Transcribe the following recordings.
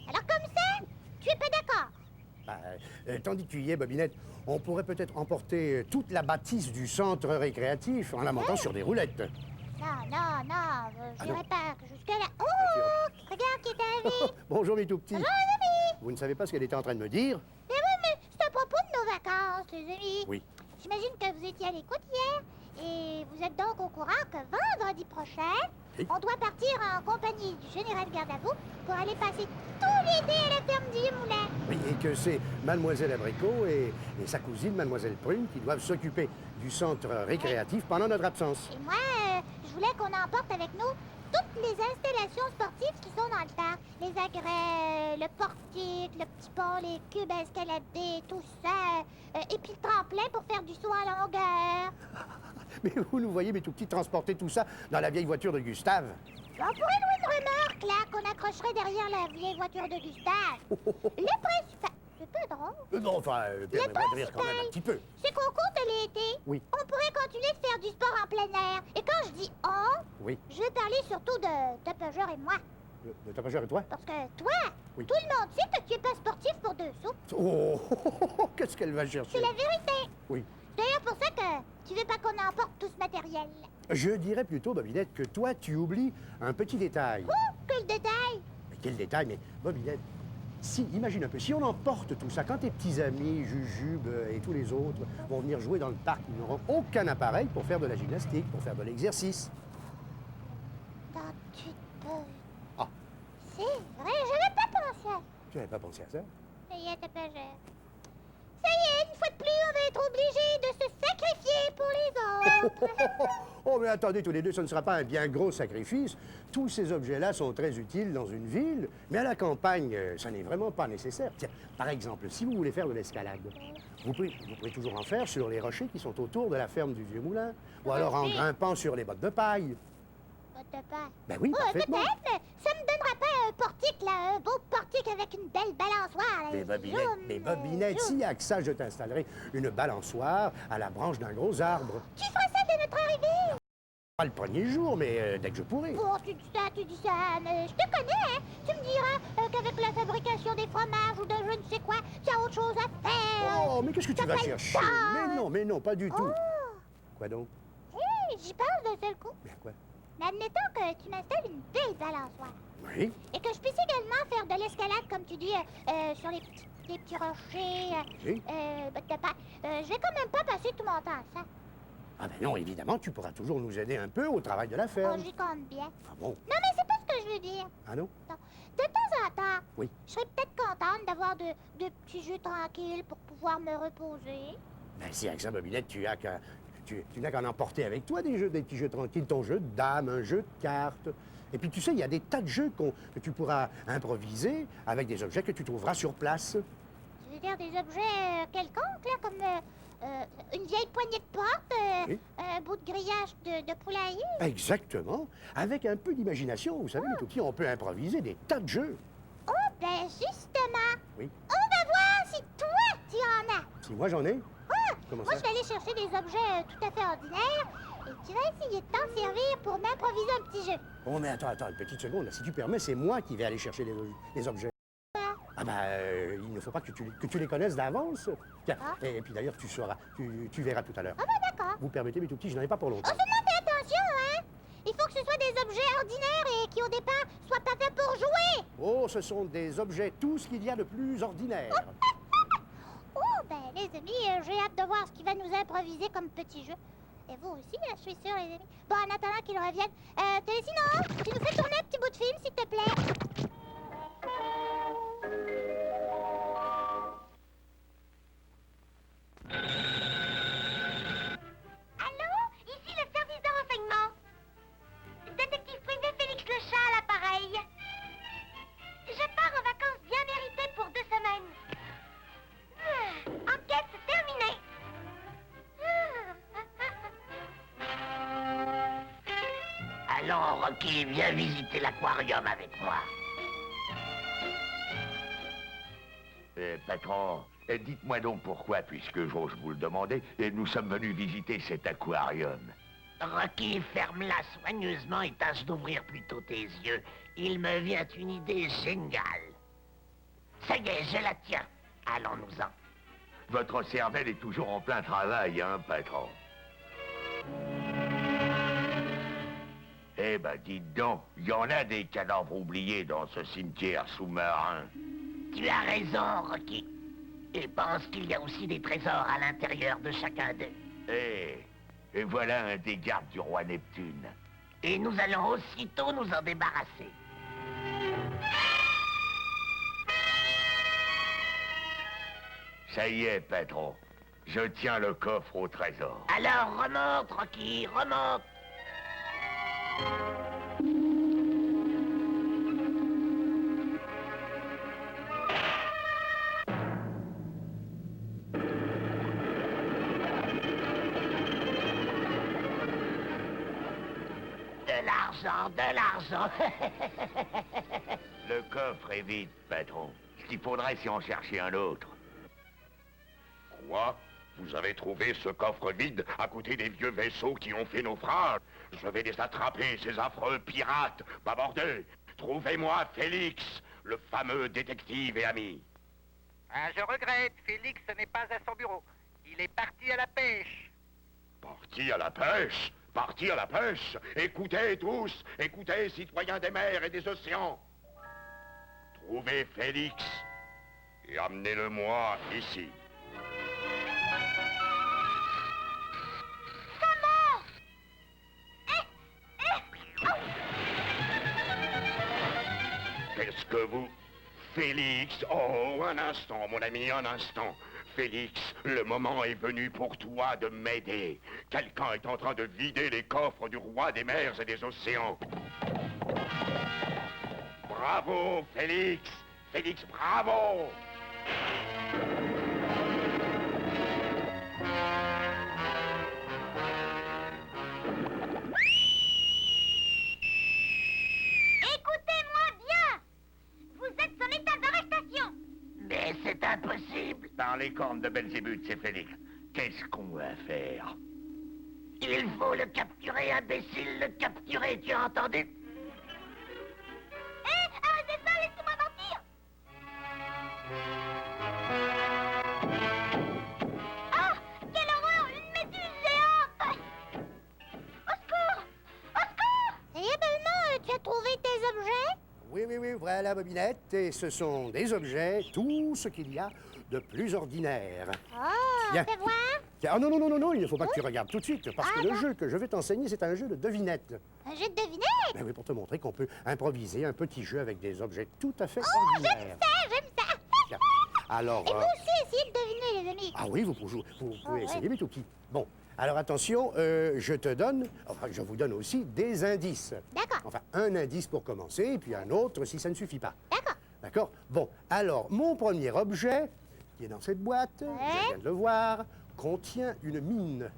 Alors comme ça, tu es pas d'accord? Bah, tandis que tu y es, Bobinette, on pourrait peut-être emporter toute la bâtisse du centre récréatif en la montant sur des roulettes. Non, non, non, Ah j'irai non. pas jusque-là. Ah, Oh, regarde qui est arrivé. Bonjour, mes tout petits. Bonjour, les amis. Vous ne savez pas ce qu'elle était en train de me dire? Mais oui, mais c'est à propos de nos vacances, les amis. Oui. J'imagine que vous étiez à l'écoute hier. Et vous êtes donc au courant que vendredi prochain, Oui. on doit partir en compagnie du général Gardavou pour aller passer tout l'été à la ferme du Vieux-Moulin. Oui, et que c'est Mademoiselle Abricot et sa cousine, Mademoiselle Prune, qui doivent s'occuper du centre récréatif pendant notre absence. Et moi, je voulais qu'on emporte avec nous toutes les installations sportives qui sont dans le parc. Les agrès, le portique, le petit pont, les cubes à escalader, tout ça. Et puis le tremplin pour faire du saut en longueur. Mais vous nous voyez, mes tout petits, transporter tout ça dans la vieille voiture de Gustave. On pourrait louer une remorque, là, qu'on accrocherait derrière la vieille voiture de Gustave. Le principal... C'est pas drôle. Non, enfin, permettez-moi de rire quand même un petit peu. C'est qu'au cours de l'été, Oui. on pourrait continuer de faire du sport en plein air. Et quand je dis on, Oui. je veux parler surtout de Tapageur et moi. De tapageur et toi? Parce que toi, Oui. tout le monde sait que tu es pas sportif pour 2 sous. Oh, qu'est-ce qu'elle va chercher? C'est la vérité. Oui. C'est d'ailleurs pour ça que tu veux pas qu'on emporte tout ce matériel. Je dirais plutôt, Bobinette, que toi, tu oublies un petit détail. Oh, quel détail. Mais quel détail, mais Bobinette, si, imagine un peu, si on emporte tout ça, quand tes petits amis, Jujube et tous les autres vont venir jouer dans le parc, ils n'auront aucun appareil pour faire de la gymnastique, pour faire de l'exercice. Dans tu peux. Ah, C'est vrai, j'avais pas pensé à ça. tu n'avais pas pensé à ça? Ça y est, Tapageur. Ça y est, une fois de plus, on va être obligé de se sacrifier pour les autres. Oh, mais attendez, tous les deux, ce ne sera pas un bien gros sacrifice. Tous ces objets-là sont très utiles dans une ville, mais à la campagne, ça n'est vraiment pas nécessaire. Tiens, par exemple, si vous voulez faire de l'escalade, vous pouvez toujours en faire sur les rochers qui sont autour de la ferme du Vieux-Moulin, ou alors en grimpant sur les bottes de paille. Botte de paille. Ben oui, Oh, parfaitement. peut-être, mais ça me donnera pas un portique, là, un beau portique avec une belle balançoire. Là. Mais Bobinette, s'il y a que ça, je t'installerai une balançoire à la branche d'un gros arbre. Tu feras ça dès notre arrivée. Pas le premier jour, mais dès que je pourrai. Oh, tu dis ça, mais je te connais, hein. Tu me diras qu'avec la fabrication des fromages ou de je ne sais quoi, tu as autre chose à faire. Oh, mais qu'est-ce que tu T'as vas pas le chercher? temps. Mais non, pas du tout. Oh, Quoi donc? hé, j'y pense d'un seul coup. Mais à quoi? Mais admettons que tu m'installes une belle balançoire. Oui. Et que je puisse également faire de l'escalade, comme tu dis, sur les petits rochers, Oui. bottes de paille. Je vais quand même pas passer tout mon temps à ça. Ah ben non, évidemment, tu pourras toujours nous aider un peu au travail de la Oh, ferme. j'y compte bien. Ah bon? Non, mais c'est pas ce que je veux dire. Ah non? Non. De temps en temps, Oui. je serais peut-être contente d'avoir de petits jeux tranquilles pour pouvoir me reposer. Ben si avec ça, Bobinette, tu n'as qu'à en emporter avec toi des petits jeux tranquilles, ton jeu de dames, un jeu de cartes. Et puis tu sais, il y a des tas de jeux que tu pourras improviser avec des objets que tu trouveras sur place. Tu veux dire des objets quelconques, là, comme une vieille poignée de porte, Oui. un bout de grillage de poulailler? Exactement. Avec un peu d'imagination, vous savez, les tout petits, on peut improviser des tas de jeux. Oh, ben justement, Oui. on va voir si toi, tu en as. Si moi j'en ai. Ah, Comment moi, ça? je vais aller chercher des objets tout à fait ordinaires et tu vas essayer de t'en servir pour m'improviser un petit jeu. Oh, mais attends, une petite seconde. Là. Si tu permets, c'est moi qui vais aller chercher les objets. Ah ben, il ne faut pas que tu les connaisses d'avance. Tiens, Ah. et puis d'ailleurs, tu verras tout à l'heure. Ah ben d'accord. Vous permettez, mes tout petits, je n'en ai pas pour Oh, longtemps. seulement fais attention, hein. Il faut que ce soit des objets ordinaires et qui, au départ, soient pas faits pour jouer. Oh, ce sont des objets, tout ce qu'il y a de plus ordinaire. Oh, ben, les amis, j'ai hâte de voir ce qu'il va nous improviser comme petit jeu. Et vous aussi, je suis sûre, les amis. Bon, en attendant qu'il revienne, sinon, tu nous fais tourner un petit bout de film, s'il te plaît. Rocky, viens visiter l'aquarium avec moi. Patron, dites-moi donc pourquoi, puisque j'ose vous le demander, nous sommes venus visiter cet aquarium. Rocky, ferme-la soigneusement et tâche d'ouvrir plutôt tes yeux. Il me vient une idée géniale. Ça y est, je la tiens. Allons-nous-en. Votre cervelle est toujours en plein travail, hein, patron? Eh ben, dites donc, il y en a des cadavres oubliés dans ce cimetière sous-marin. Tu as raison, Rocky. Et pense qu'il y a aussi des trésors à l'intérieur de chacun d'eux. Et voilà un des gardes du roi Neptune. Et nous allons aussitôt nous en débarrasser. Ça y est, patron. Je tiens le coffre au trésor. Alors remonte, Rocky, remonte. De l'argent. Le coffre est vide, patron. Ce qu'il faudrait, c'est en chercher un autre. Quoi? Vous avez trouvé ce coffre vide à côté des vieux vaisseaux qui ont fait naufrage? Je vais les attraper, ces affreux pirates. Bavardeux, trouvez-moi Félix, le fameux détective et ami. Ah, je regrette, Félix n'est pas à son bureau. Il est parti à la pêche. Parti à la pêche? Parti à la pêche? Écoutez tous, écoutez citoyens des mers et des océans. Trouvez Félix et amenez-le-moi ici. Qu'est-ce que vous... Félix, oh, un instant, mon ami, un instant. Félix, le moment est venu pour toi de m'aider. Quelqu'un est en train de vider les coffres du roi des mers et des océans. Bravo, Félix! Félix, bravo! Écoutez-moi bien. Vous êtes en état d'arrestation. Mais c'est impossible. Par les cornes de Belzébuth, c'est Félix. Qu'est-ce qu'on va faire? Il faut le capturer, imbécile, le capturer, tu as entendu? Arrêtez ça, laissez-moi mentir. Ah, quelle horreur, une méduse géante. Au secours. Au secours. Ça y est, Belmont, tu as trouvé tes objets? Oui, voilà, Bobinette. Et ce sont des objets, tout ce qu'il y a de plus ordinaire. Oh, Bien. fais voir. Tiens, oh non, il ne faut pas que tu regardes tout de suite, parce Ah, que le non. jeu que je vais t'enseigner, c'est un jeu de devinette. Un jeu de devinette. Ben oui, pour te montrer qu'on peut improviser un petit jeu avec des objets tout à fait Oh, ordinaires. j'aime ça. Tiens. Alors, Et vous aussi, essayez de deviner, les amis. ah oui, vous pouvez ouais. essayer, mais tout petit. Bon, alors attention, je vous donne aussi des indices. D'accord. Enfin, un indice pour commencer, et puis un autre si ça ne suffit pas. D'accord. D'accord? Bon, alors, mon premier objet, qui est dans cette boîte, je viens de le voir, contient une mine.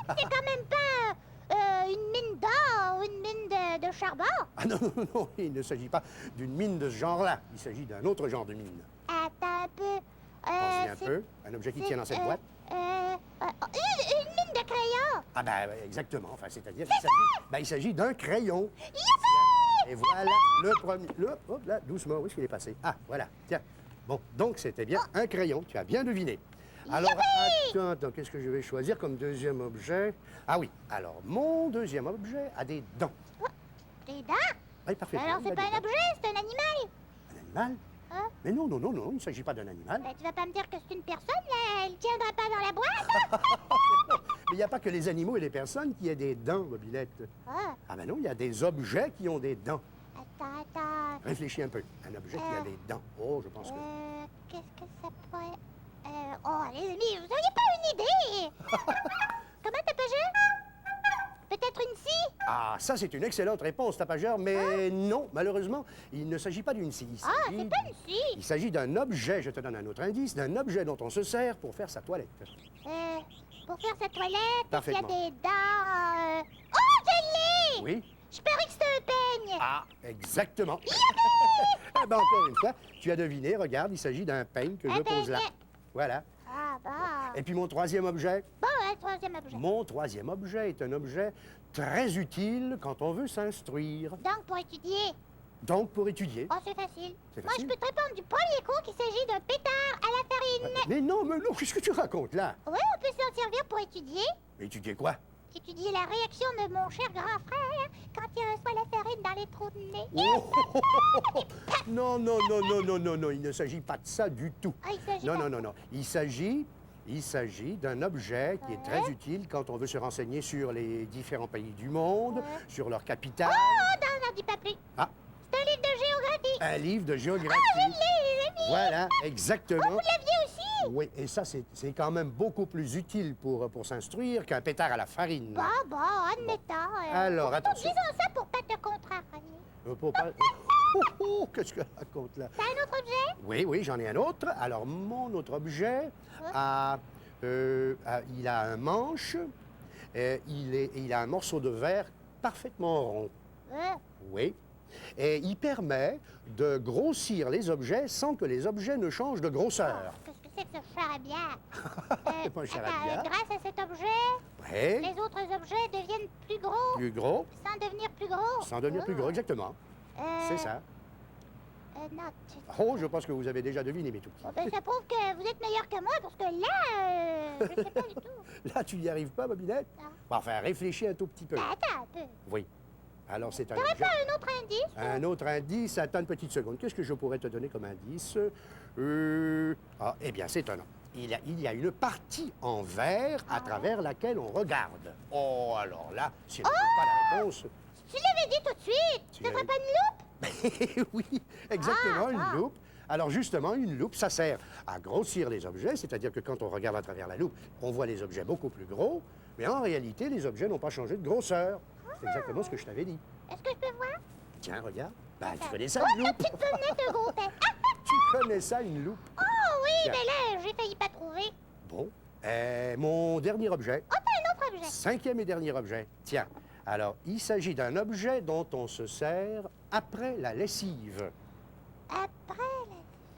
C'est quand même pas une mine d'or ou une mine de charbon. Ah non, il ne s'agit pas d'une mine de ce genre-là. Il s'agit d'un autre genre de mine. Attends un peu. Pensez un c'est- peu, un objet qui c'est, tient dans cette boîte. Une mine de crayon. Ah ben, exactement, enfin, c'est-à-dire il s'agit d'un crayon. Youpi! Et voilà le premier... hop là, doucement, où est-ce qu'il est passé? Ah, voilà, tiens. Bon, donc c'était bien un crayon, tu as bien deviné. Alors, attends, qu'est-ce que je vais choisir comme deuxième objet? Ah oui, alors, mon deuxième objet a des dents. Des dents? Oui, parfait. Alors il c'est a pas des un dents. objet, c'est un animal. Un animal? Hein? Mais non, il ne s'agit pas d'un animal. Tu vas pas me dire que c'est une personne, là? Elle tiendra pas dans la boîte? Mais il n'y a pas que les animaux et les personnes qui aient des dents, Mobilette. Ah, Ah ben non, il y a des objets qui ont des dents. attends. Réfléchis un peu. Un objet qui a des dents. Oh, je pense que... Qu'est-ce que ça pourrait... Oh, les amis, vous auriez pas une idée? Comment t'appelles? Peut-être une scie? Ah, ça, c'est une excellente réponse, tapageur, mais non, malheureusement, il ne s'agit pas d'une scie. Il Ah, s'agit- c'est pas une scie. Il s'agit d'un objet, je te donne un autre indice, d'un objet dont on se sert pour faire sa toilette. Pour faire sa toilette, il y a Parfaitement. des dents... Oh, j'ai René! Oui? Je parie que c'est un peigne! Ah, exactement. Eh ben, encore une fois, tu as deviné. Regarde, il s'agit d'un peigne que Un je pose là. peigne. Voilà. Ah bon. Et puis mon troisième objet. Bon, un troisième objet. Mon troisième objet est un objet très utile quand on veut s'instruire. Donc, pour étudier. Donc, pour étudier. Oh, c'est facile. C'est Moi, je facile. peux te répondre du premier coup qu'il s'agit d'un pétard à la farine. Mais non, qu'est-ce que tu racontes là? Oui, on peut s'en servir pour étudier. Étudier quoi? Étudier la réaction de mon cher grand frère quand il reçoit la farine dans les trous de nez. Oh! Non, non, non, non, non, non, non, il ne s'agit pas de ça du tout. Ah, il s'agit Non, d'un- non, non, non. Il s'agit d'un objet qui est très utile quand on veut se renseigner sur les différents pays du monde, Ouais. sur leur capitale. Oh, non, n'en dis pas plus. Ah, C'est un livre de géographie. un livre de géographie. Je l'ai, les amis. Voilà, exactement. Vous l'aviez aussi. Oui, et ça, c'est quand même beaucoup plus utile pour s'instruire qu'un pétard à la farine. Bon, admettons. Alors, attention. Disons ça pour pas te contrarier. Pour pas- qu'est-ce que raconte là? T'as un autre objet? Oui, oui, j'en ai un autre. Alors, mon autre objet il a un manche, il a un morceau de verre parfaitement rond. Oui. Et il permet de grossir les objets sans que les objets ne changent de grosseur. Qu'est-ce que c'est que ce charabia? C'est pas un charabia. Grâce à cet objet, Oui, les autres objets deviennent plus gros plus gros, sans devenir plus gros. sans devenir plus gros, exactement. C'est ça. Non, Oh, je pense que vous avez déjà deviné, mes tout petits. ben, ça prouve que vous êtes meilleur que moi parce que là, je sais pas du tout. Là, tu n'y arrives pas, Bobinette? Non. Bon, enfin, réfléchis un tout petit peu. Ben, attends un peu. Oui. Alors, c'est un T'aurais objet. pas un autre indice? Un autre indice, attends une petite seconde. Qu'est-ce que je pourrais te donner comme indice? Eh bien, c'est un nom. Il y a une partie en verre à travers laquelle on regarde. Oh, alors là, si on ne trouve pas la réponse... Tu l'avais dit tout de suite. Tu Ça ferait l'avais- pas une loupe? Oui, exactement, Ah, une loupe. Alors justement, une loupe, ça sert à grossir les objets, c'est-à-dire que quand on regarde à travers la loupe, on voit les objets beaucoup plus gros, mais en réalité, les objets n'ont pas changé de grosseur. C'est exactement ce que je t'avais dit. Est-ce que je peux voir? Tiens, regarde. Ben, tu connais ça, Oh, une la loupe? petite fenêtre de gros tête. Tu connais ça, une loupe? Oh oui, Tiens. mais là, j'ai failli pas trouver. Bon. Mon dernier objet, Oh, t'as un autre objet. cinquième et dernier objet. Tiens, alors, il s'agit d'un objet dont on se sert après la lessive. Après,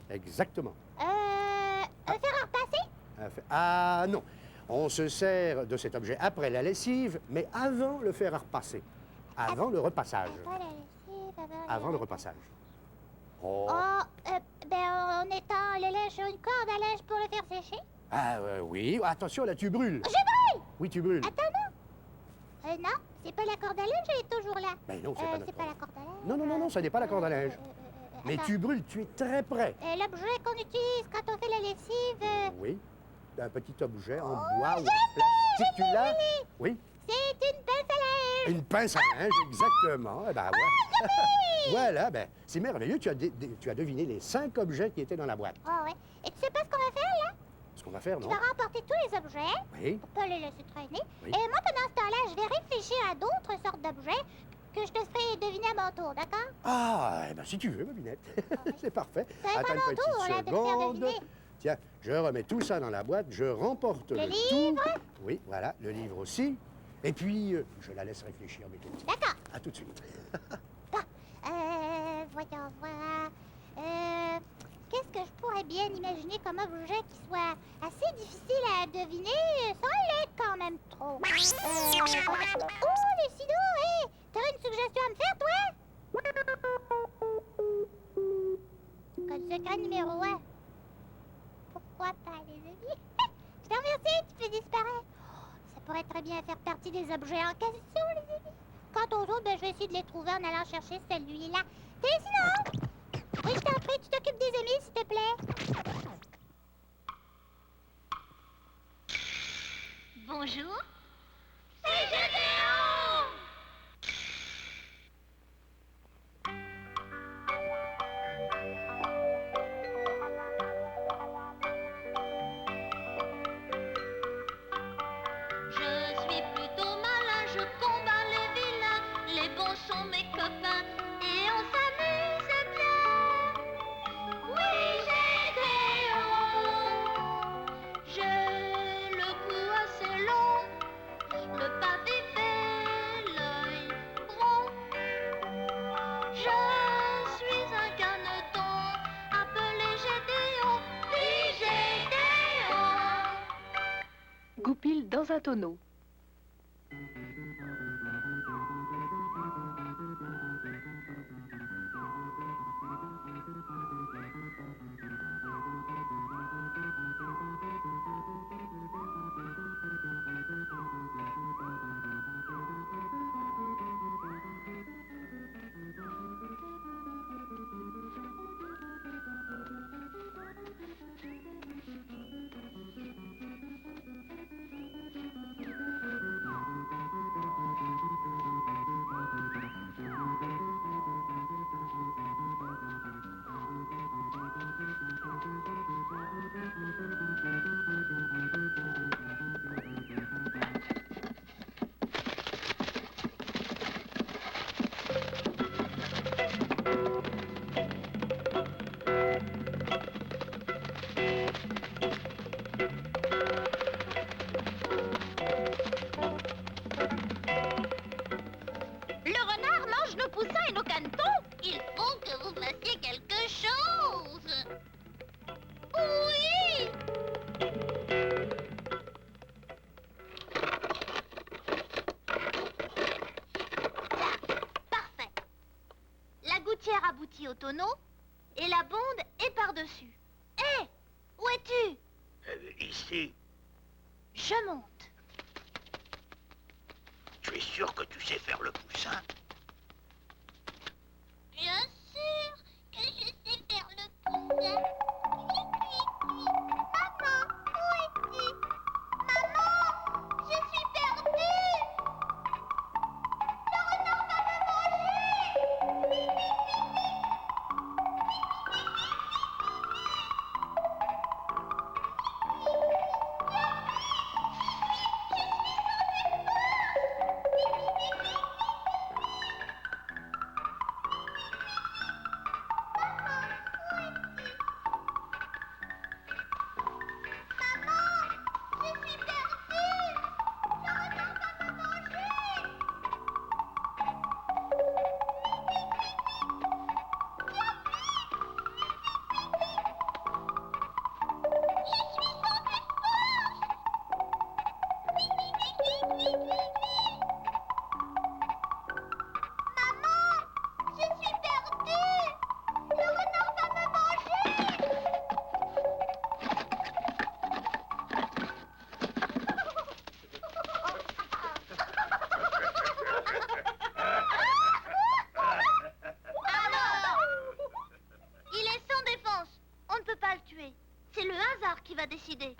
Exactement. un fer à repasser? Ah non, on se sert de cet objet après la lessive, mais avant le fer à repasser. Avant le repassage. Après la lessive, Avant le repassage. Oh. Oh, ben, on étend le linge sur une corde à linge pour le faire sécher? Ah oui, attention là, tu brûles. Je brûle! Oui, tu brûles. Attends, non. Non, c'est pas la corde à linge, elle est toujours là. Ben non, c'est pas notre c'est pas la corde à linge. Non, non, non, non, ça n'est pas la corde à linge. Mais attends. tu brûles, tu es très près. L'objet qu'on utilise quand on fait la lessive, Oui, un petit objet en Oh, bois ou en plastique, tu l'as? Oui, c'est une pince à linge. une pince à linge, exactement. Eh ben, ouais. Voilà, ben, c'est merveilleux, tu as deviné les 5 objets qui étaient dans la boîte. Oh, ouais. Et tu sais pas ce qu'on va faire, là? Ce qu'on va faire, Tu non? vas remporter tous les objets Oui. pour pas les laisser traîner. Oui. Et moi, pendant ce temps-là, je vais réfléchir à d'autres sortes d'objets que je te ferai deviner à mon tour, d'accord? Ah, eh ben, si tu veux, Bobinette. C'est parfait. Ça va être à Attends mon une tour, petite là, de te faire seconde. deviner. Tiens, je remets tout ça dans la boîte, je remporte Le le livre? tout. Oui, voilà, le livre aussi. Et puis, je la laisse réfléchir, mes petits. D'accord. À tout de suite. Voyons voir. Qu'est-ce que je pourrais bien imaginer comme objet qui soit assez difficile à deviner sans l'être quand même trop? Oh, Lucido, hé! T'aurais une suggestion à me faire, toi? Code secret numéro 1. Pourquoi pas, les amis? Je te remercie, tu fais disparaître. Oh, ça pourrait très bien faire partie des objets en question, les amis. Quant aux autres, ben, je vais essayer de les trouver en allant chercher celui-là. T'es sinon? Oui, je t'en prie, tu t'occupes des amis, s'il te plaît. Bonjour. C'est Gédéon! Je suis plutôt malin, je combats les vilains. Les bons sont mes copains et on s'amuse bien. Oui, Gédéon. J'ai le cou assez long, le pavé fait l'œil. dans un tonneau. Le renard mange nos poussins et nos canetons. Il faut que vous fassiez quelque chose. Oui. Parfait. La gouttière aboutit au tonneau et la bonde est par-dessus. Hé, où es-tu? Ici, Je monte. tu es sûr que tu sais faire le poussin? Bien sûr que je sais faire le poussin. Maman, où es-tu? Maman, je suis perdue. Le renard va me manger. Je suis perdue. Le renard va me manger. Je suis sans défense. Maman, je suis perdue. Le renard va me manger. Alors, il est sans défense. On ne peut pas le tuer. C'est le hasard qui va décider.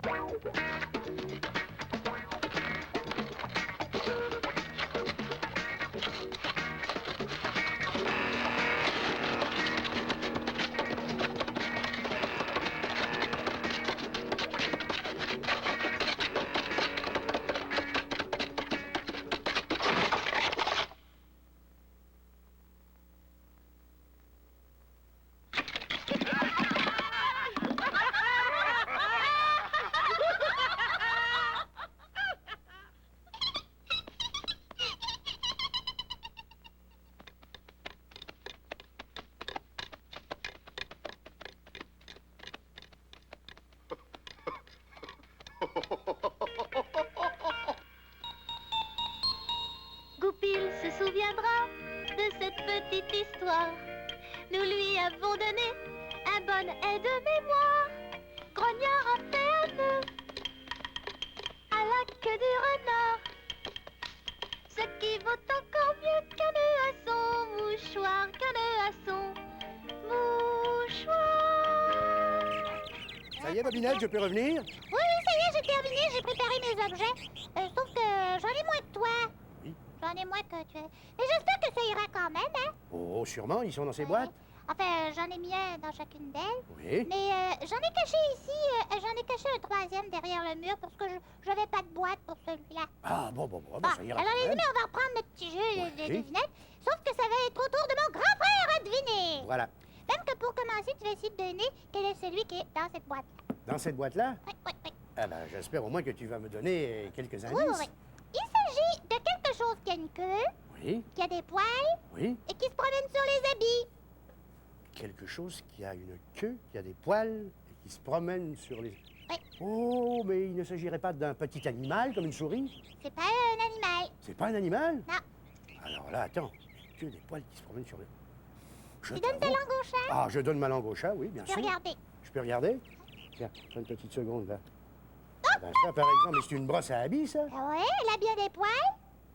Goupil se souviendra de cette petite histoire. Nous lui avons donné un bon aide-mémoire. Grognard a fait un nœud à la queue du renard, ce qui vaut encore mieux qu'un nœud à son mouchoir, qu'un nœud à son mouchoir. Ça y est, Bobinette, je peux revenir? Oui, ça y est, j'ai terminé, j'ai préparé mes objets. Sauf que j'en ai moins que toi. Oui. J'en ai moins que toi. Mais j'espère que ça ira quand même, hein? Oh, sûrement, ils sont dans ces boîtes. Enfin, j'en ai mis un dans chacune d'elles. Oui. Mais j'en ai caché ici, j'en ai caché un troisième derrière le mur parce que je n'avais pas de boîte pour celui-là. Ah, bon, ben, Bon, ça ira. alors quand les même. amis, on va reprendre notre petit jeu de Oui. devinette. Sauf que ça va être au tour de mon grand frère à deviner. Voilà. Même que pour commencer, tu vas essayer de deviner quel est celui qui est dans cette boîte. Dans cette boîte-là? Oui, oui, oui. Ah ben, j'espère au moins que tu vas me donner quelques indices. Oui, oui, oui. Il s'agit de quelque chose qui a une queue, Oui, qui a des poils oui. et qui se promène sur les habits. Quelque chose qui a une queue, qui a des poils et qui se promène sur les... Oui. Oh, mais il ne s'agirait pas d'un petit animal comme une souris? C'est pas un animal. C'est pas un animal? Non. Alors là, attends, que des poils qui se promènent sur le... Je Tu donnes ta t'avoue- langue au chat? Ah, je donne ma langue au chat, oui, bien Tu peux sûr. regarder. Je peux regarder? Tiens, prends une petite seconde, là. Ah ben ça, par exemple, c'est une brosse à habits, ça? Ah ouais, elle a bien des poils,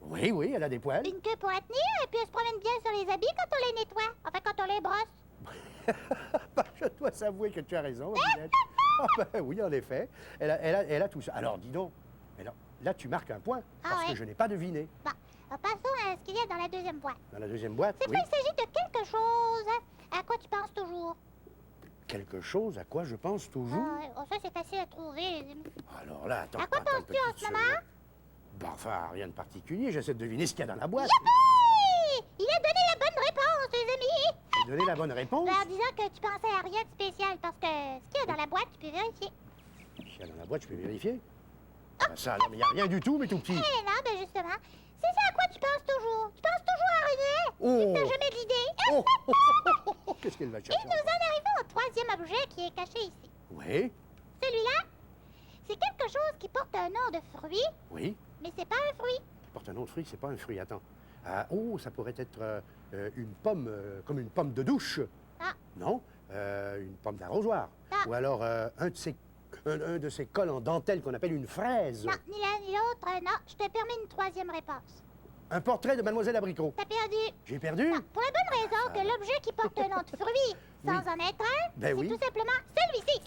Oui, oui, elle a des poils. une queue pour la tenir, et puis elle se promène bien sur les habits quand on les nettoie. Enfin, quand on les brosse. Bah, je dois s'avouer que tu as raison, Ginette. Ah ben oui, en effet. Elle a tout ça. Alors, dis donc, alors, là, tu marques un point, Ah parce ouais. que je n'ai pas deviné. Bon, passons à ce qu'il y a dans la deuxième boîte. Dans la deuxième boîte, Cette oui. fois, il s'agit de quelque chose à quoi tu penses toujours. Quelque chose à quoi je pense toujours. Ah ouais, oh, ça, c'est facile à trouver, les amis. Alors là, attends. À quoi attends une penses-tu en petite ce moment? seconde. Bah, enfin, rien de particulier. J'essaie de deviner ce qu'il y a dans la boîte. Youpi! Il a donné la bonne réponse, les amis! J'ai donné la bonne réponse. En disant que tu pensais à rien de spécial, parce que ce qu'il y a dans la boîte, tu peux vérifier. S'il y a dans la boîte, je peux vérifier. Ah, ben ça, là, mais il n'y a rien du tout, mais tout petit. Eh non, ben justement, c'est ça à quoi tu penses toujours. Tu penses toujours à rien. Oh! T'as jamais d'idée. Oh, oh, oh, oh, oh, qu'est-ce qu'elle va Et chercher nous en encore? arrivons au troisième objet qui est caché ici. Oui, Celui-là, c'est quelque chose qui porte un nom de fruit, oui. mais c'est pas un fruit. Qui porte un nom de fruit, c'est pas un fruit. Attends. Ah, oh, ça pourrait être une pomme, comme une pomme de douche. Ah. Non, une pomme d'arrosoir. Ah. Ou alors un de ces cols en dentelle qu'on appelle une fraise. Non, ni l'un ni l'autre, non. Je te permets une troisième réponse. Un portrait de Mademoiselle Abricot. T'as perdu. J'ai perdu? Non, pour la bonne raison que l'objet qui porte un nom de fruit, sans Oui. en être un, Ben c'est oui. tout simplement celui-ci.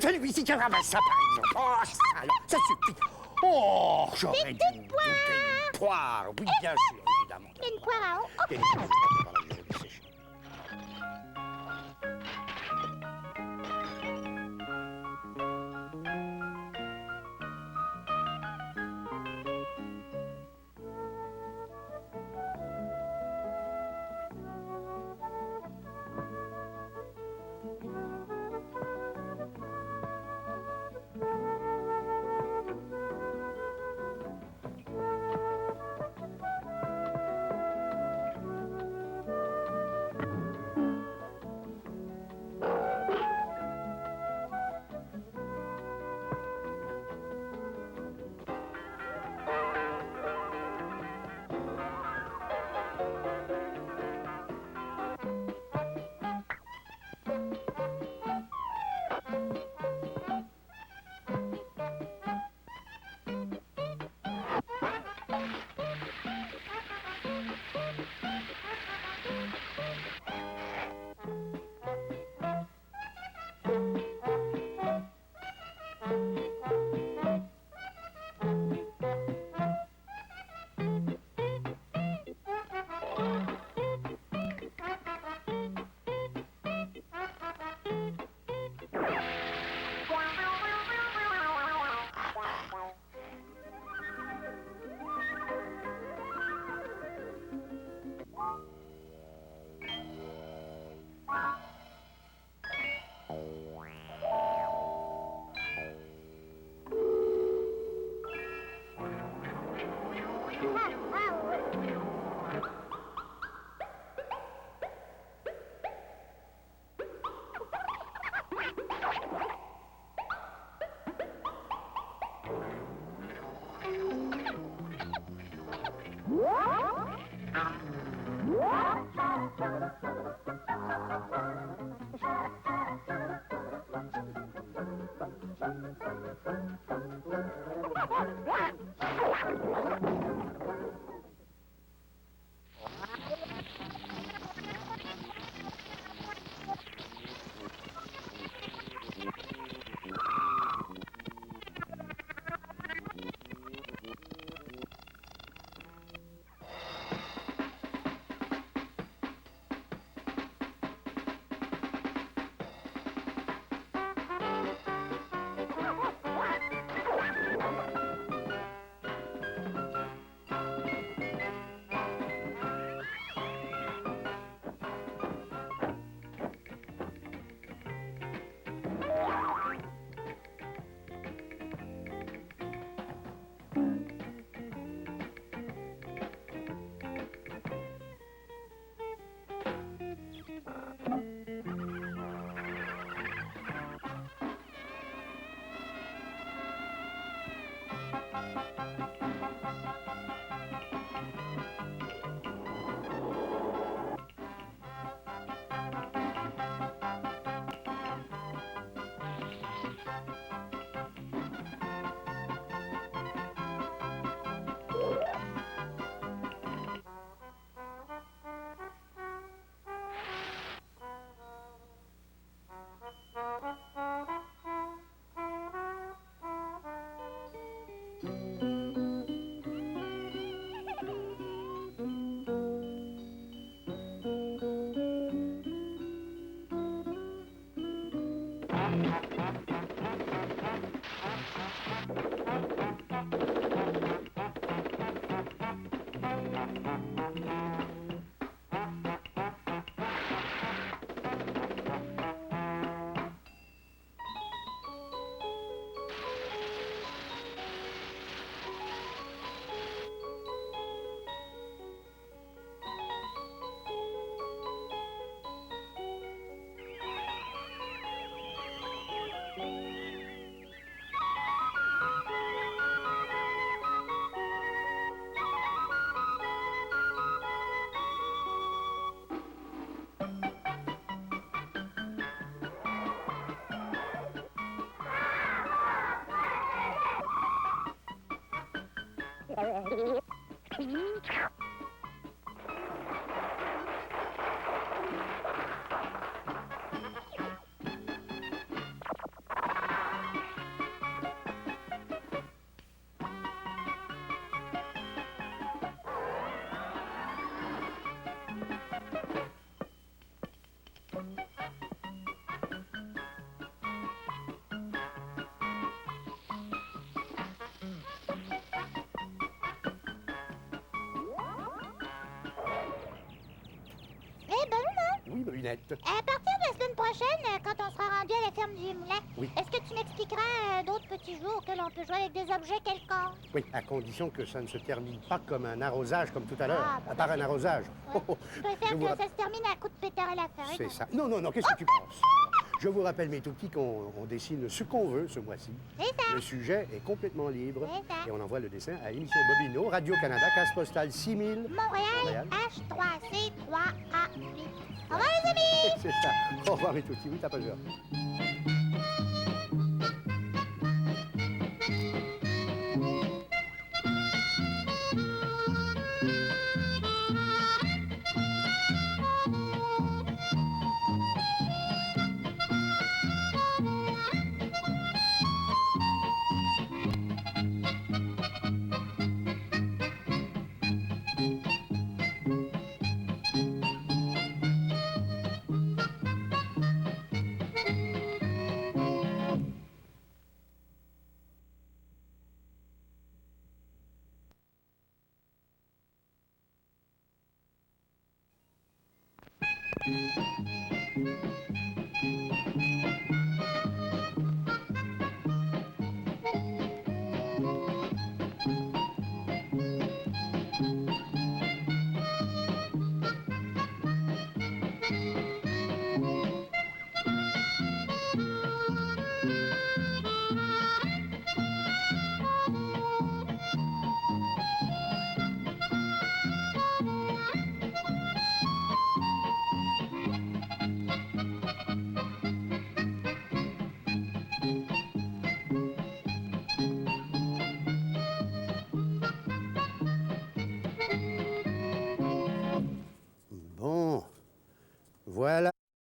Celui-ci qui ramasse ça, par exemple. Oh, ça, alors, ça suffit. Oh, j'aurais dû douter. Une poire, oui, bien sûr, évidemment. Il y a une poire à eau. Oh, Quelle est la- je vais le sécher. Bobinette. À partir de la semaine prochaine, quand on sera rendu à la ferme du moulin, Oui. est-ce que tu m'expliqueras d'autres petits jeux auxquels on peut jouer avec des objets quelconques? Oui, à condition que ça ne se termine pas comme un arrosage comme tout à l'heure. Ah, À part un arrosage. Ouais. Je préfère Je que vous ça se termine à coup de pétard à la fin. C'est ça. Non, non, non, qu'est-ce que tu penses? Je vous rappelle, mes tout petits, qu'on dessine ce qu'on veut ce mois-ci. C'est ça. Le sujet est complètement libre. C'est ça. Et on envoie le dessin à l'émission Bobino, Radio-Canada, case postale 6000. Montréal, H3C3A8. Au revoir les amis! C'est ça. Au revoir, mes tout petits. Oui, t'as pas peur.